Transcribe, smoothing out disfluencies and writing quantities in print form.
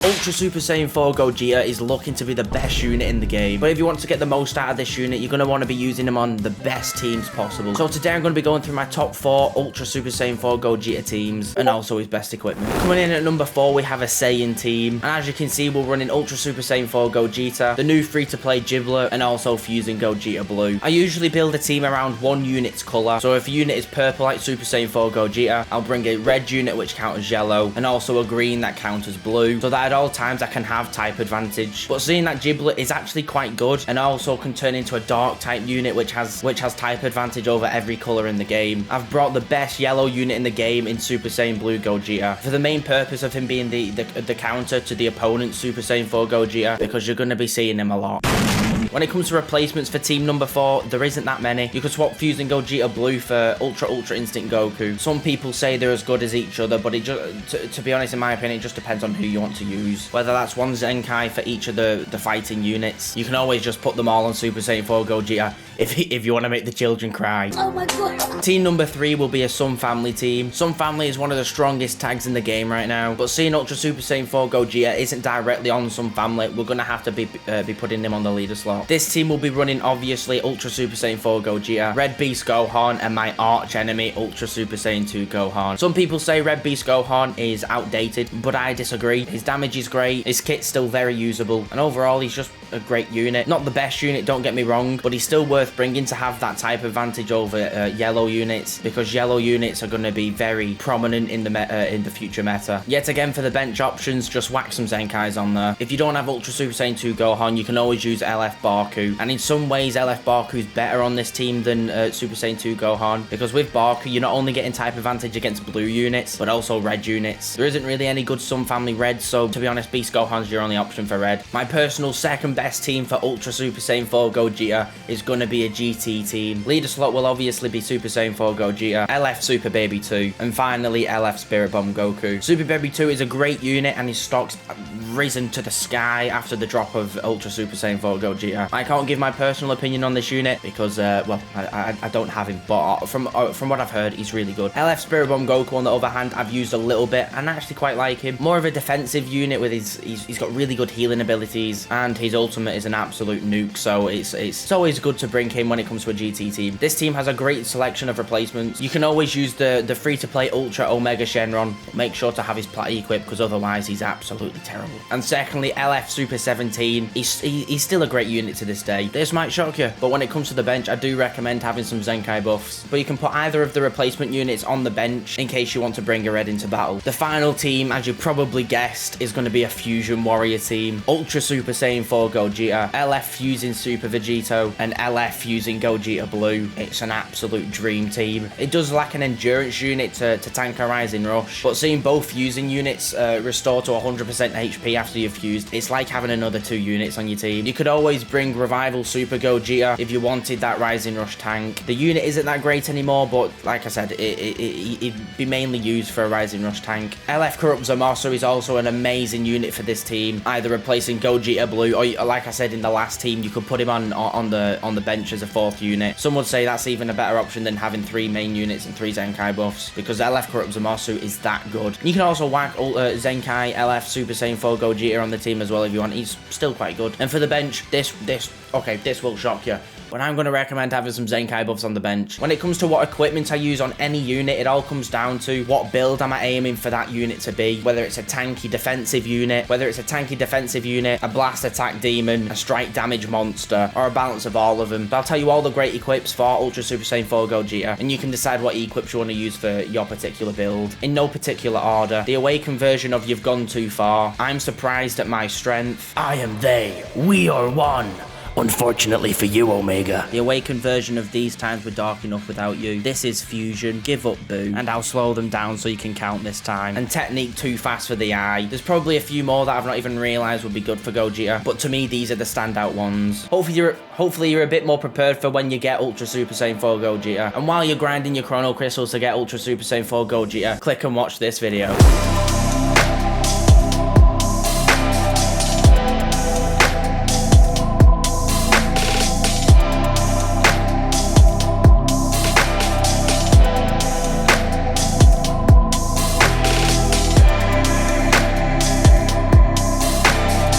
Ultra Super Saiyan 4 Gogeta is looking to be the best unit in the game, but if you want to get the most out of this unit, you're going to want to be using him on the best teams possible. So today I'm going to be going through my top 4 Ultra Super Saiyan 4 Gogeta teams, and also his best equipment. Coming in at number 4, we have a Saiyan team, and as you can see, we're running Ultra Super Saiyan 4 Gogeta, the new free-to-play Giblet, and also fusing Gogeta Blue. I usually build a team around one unit's colour, so if a unit is purple like Super Saiyan 4 Gogeta, I'll bring a red unit which counters yellow, and also a green that counters blue, so that at all times I can have type advantage. But seeing that Giblet is actually quite good, and also can turn into a dark type unit which has type advantage over every colour in the game, I've brought the best yellow unit in the game in Super Saiyan Blue Gogeta, for the main purpose of him being the counter to the opponent's Super Saiyan 4 Gogeta, because you're going to be seeing him a lot. When it comes to replacements for team number 4, there isn't that many. You could swap fusing Gogeta Blue for Ultra Instinct Goku. Some people say they're as good as each other, but it just, to be honest, in my opinion, it just depends on who you want to use. Whether that's one Zenkai for each of the fighting units. You can always just put them all on Super Saiyan 4 Gogeta if you want to make the children cry. Oh my god. Team number 3 will be a Sun Family team. Sun Family is one of the strongest tags in the game right now, but seeing Ultra Super Saiyan 4 Gogeta isn't directly on Sun Family, we're going to have to be putting him on the leader slot. This team will be running, obviously, Ultra Super Saiyan 4 Gogeta, Red Beast Gohan, and my arch enemy, Ultra Super Saiyan 2 Gohan. Some people say Red Beast Gohan is outdated, but I disagree. His damage is great, his kit's still very usable, and overall, he's just a great unit. Not the best unit, don't get me wrong, but he's still worth bringing to have that type advantage over yellow units, because yellow units are going to be very prominent in the future meta. Yet again, for the bench options, just whack some Zenkais on there. If you don't have Ultra Super Saiyan 2 Gohan, you can always use LF Barku, and in some ways LF Barku is better on this team than Super Saiyan 2 Gohan, because with Barku you're not only getting type advantage against blue units but also red units. There isn't really any good Sun Family red, so to be honest, Beast Gohan's your only option for red. My personal second best team for Ultra Super Saiyan 4 Gogeta is going to be a GT team. Leader slot will obviously be Super Saiyan 4 Gogeta, LF Super Baby 2, and finally LF Spirit Bomb Goku. Super Baby 2 is a great unit, and his stock's risen to the sky after the drop of Ultra Super Saiyan 4 Gogeta. I can't give my personal opinion on this unit because, well, I don't have him, but from what I've heard, he's really good. LF Spirit Bomb Goku, on the other hand, I've used a little bit, and I actually quite like him. More of a defensive unit with he's got really good healing abilities, and his ultimate is an absolute nuke, so it's always good to bring him when it comes to a GT team. This team has a great selection of replacements. You can always use the free-to-play Ultra Omega Shenron. Make sure to have his Platy equipped, because otherwise he's absolutely terrible. And secondly, LF Super 17. He's still a great unit to this day. This might shock you, but when it comes to the bench, I do recommend having some Zenkai buffs. But you can put either of the replacement units on the bench in case you want to bring a red into battle. The final team, as you probably guessed, is going to be a Fusion Warrior team. Ultra Super Saiyan 4 Gogeta, LF fusing Super Vegito, and LF fusing Gogeta Blue. It's an absolute dream team. It does lack an endurance unit to tank a Rising Rush, but seeing both fusing units restore to 100% HP after you've fused, it's like having another 2 units on your team. You could always bring Revival Super Gogeta if you wanted that Rising Rush tank. The unit isn't that great anymore, but like I said, it'd be mainly used for a Rising Rush tank. LF Corrupt Zamasu is also an amazing unit for this team, either replacing Gogeta Blue, or like I said in the last team, you could put him on the bench as a 4th unit. Some would say that's even a better option than having 3 main units and 3 Zenkai buffs, because LF Corrupt Zamasu is that good. You can also whack Zenkai LF Super Saiyan 4 Gogeta on the team as well if you want. He's still quite good. And for the bench, this will shock you, but I'm going to recommend having some Zenkai buffs on the bench. When it comes to what equipment I use on any unit, it all comes down to what build am I aiming for that unit to be. Whether it's a tanky defensive unit, a blast attack demon, a strike damage monster, or a balance of all of them. But I'll tell you all the great equips for Ultra Super Saiyan 4 Gogeta, and you can decide what equips you want to use for your particular build. In no particular order. The awakened version of You've Gone Too Far, I'm Surprised at My Strength, I Am They, We Are One. Unfortunately for you, Omega. The awakened version of These Times Were Dark Enough Without You. This is Fusion, Give Up Boo, and I'll slow them down so you can count this time. And Technique Too Fast for the Eye. There's probably a few more that I've not even realised would be good for Gogeta, but to me these are the standout ones. Hopefully you're a bit more prepared for when you get Ultra Super Saiyan 4 Gogeta. And while you're grinding your Chrono Crystals to get Ultra Super Saiyan 4 Gogeta, click and watch this video.